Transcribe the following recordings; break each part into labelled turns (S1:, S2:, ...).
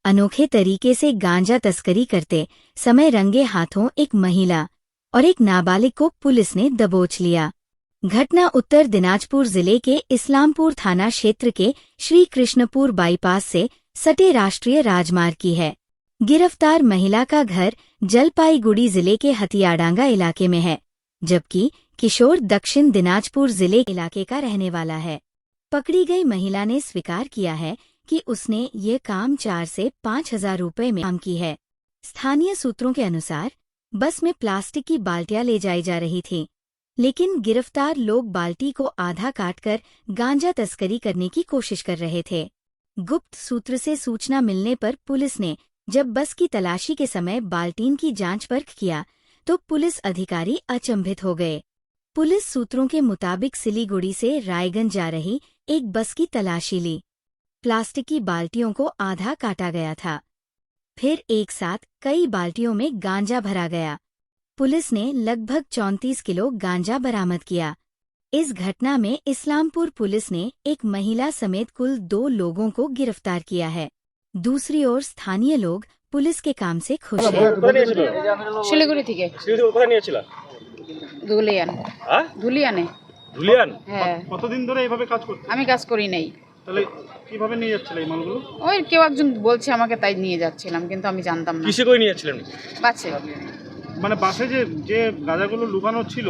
S1: अनोखे तरीके से गांजा तस्करी करते समय रंगे हाथों एक महिला और एक नाबालिग को पुलिस ने दबोच लिया। घटना उत्तर दिनाजपुर जिले के इस्लामपुर थाना क्षेत्र के श्री कृष्णपुर बाईपास से सटे राष्ट्रीय राजमार्ग की है। गिरफ्तार महिला का घर जलपाईगुड़ी जिले के हथियाडांगा इलाके में है, जबकि किशोर दक्षिण दिनाजपुर जिले इलाके का रहने वाला है। पकड़ी गई महिला ने स्वीकार किया है कि उसने ये काम 4 से 5,000 रुपये में काम की है। स्थानीय सूत्रों के अनुसार बस में प्लास्टिक की बाल्टियां ले जाई जा रही थीं, लेकिन गिरफ्तार लोग बाल्टी को आधा काटकर गांजा तस्करी करने की कोशिश कर रहे थे। गुप्त सूत्र से सूचना मिलने पर पुलिस ने जब बस की तलाशी के समय बाल्टीन की जांच परख किया तो पुलिस अधिकारी अचंभित हो गए। पुलिस सूत्रों के मुताबिक सिलीगुड़ी से रायगंज जा रही एक बस की तलाशी ली। प्लास्टिक की बाल्टियों को आधा काटा गया था, फिर एक साथ कई बाल्टियों में गांजा भरा गया। पुलिस ने लगभग 34 किलो गांजा बरामद किया। इस घटना में इस्लामपुर पुलिस ने एक महिला समेत कुल 2 लोगों को गिरफ्तार किया है। दूसरी ओर स्थानीय लोग पुलिस के काम से खुश हैं।
S2: শিলিগুড়ি থেকে
S3: শিলিগুড়ি কোথায় নিয়েছিলা?
S2: ধুলিয়ান
S3: হ্যাঁ,
S2: ধুলিয়ানে।
S3: ধুলিয়ান।
S2: হ্যাঁ,
S3: কতদিন ধরে এইভাবে কাজ করতে?
S2: আমি কাজ করি নাই।
S3: তাহলে কিভাবে নিয়ে যাচ্ছিলে এই মালগুলো?
S2: ওই কেউ একজন বলছে আমাকে, তাই নিয়ে যাচ্ছিলাম, কিন্তু আমি জানতাম না।
S3: কিসে করে নিয়ে যাচ্ছিলেন?
S2: বাসে।
S3: মানে বাসে যে যে গাঁজাগুলো লুকানো ছিল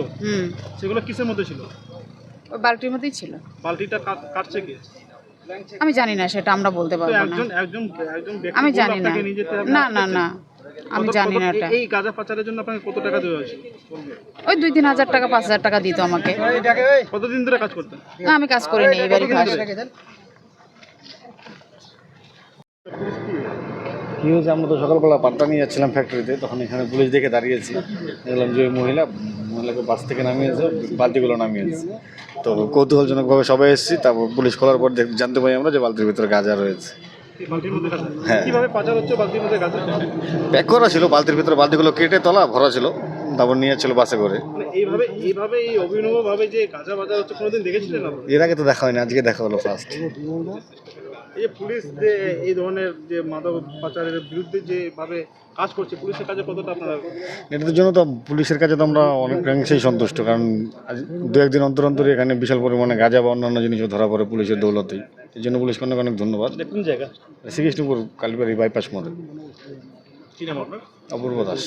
S3: সেগুলো কিসের মধ্যে ছিল?
S2: ওই বালতির মধ্যেই ছিল।
S3: বালতিটা কাটছে কে?
S2: আমি জানি না, সেটা আমরা বলতে
S3: তো
S2: পারবো না।
S3: একজন একজন একজন ব্যক্তি
S2: আমি
S3: বলল
S2: জানি না।
S3: আপনাকে নিয়ে যেতে হবে।
S2: না না না, আমি জানি না এটা।
S3: এই গাঁজা পাচারের জন্য আপনাকে কত টাকা দেওয়া হয়েছে?
S2: ওই 2-3 হাজার টাকা 5,000 টাকা দিত আমাকে।
S3: কতদিন ধরে কাজ করতেন?
S2: না, আমি কাজ করি নাই, এবারই ফার্স্ট।
S4: কী হয়েছে, আমরা তো সকালবেলা পাট্টা নিয়ে যাচ্ছিলাম ফ্যাক্টরিতে, তখন এখানে পুলিশ দেখে দাঁড়িয়েছি। দেখলাম যে ওই মহিলাকে বাস থেকে নামিয়েছে, বালতিগুলো নামিয়েছে। তো কৌতূহলজনকভাবে সবাই এসেছি, তারপর পুলিশ খোলার পর জানতে পারি আমরা যে বালতির ভিতরে গাঁজা রয়েছে।
S3: বালতির মধ্যে গাঁজা?
S4: হ্যাঁ।
S3: কিভাবে পাচার হচ্ছে বালতির মধ্যে গাঁজা?
S4: প্যাক করা ছিল বালতির ভিতরে, বালতিগুলো কেটে তলা ভরা ছিল, তারপর নিয়ে যাচ্ছিল বাসে করে।
S3: মানে এইভাবে এই অভিনবভাবে যে গাঁজা বাজার হচ্ছে কোনোদিন দেখেছিলেন আপনারা?
S4: এর আগে তো দেখা হয়নি, আজকে দেখা হলো ফার্স্ট।
S3: এই যে পুলিশ যে এই ধরনের যে মাদক পাচারের বিরুদ্ধে যেভাবে কাজ করছে, পুলিশের কাজে কতটা আপনারা?
S4: এটার জন্য তো পুলিশের কাছে তো আমরা অনেকাংশেই সন্তুষ্ট, কারণ দু একদিন অন্তর অন্তরে এখানে বিশাল পরিমাণে গাঁজা বা অন্যান্য জিনিসও ধরা পড়ে পুলিশের দৌলতেই। এই জন্য পুলিশকে অনেক অনেক ধন্যবাদ।
S3: কোন জায়গা?
S4: শ্রীকৃষ্ণপুর কালীবাড়ি বাইপাস মোড়ে।
S3: কি নাম আপনার?
S4: অপূর্ব দাস।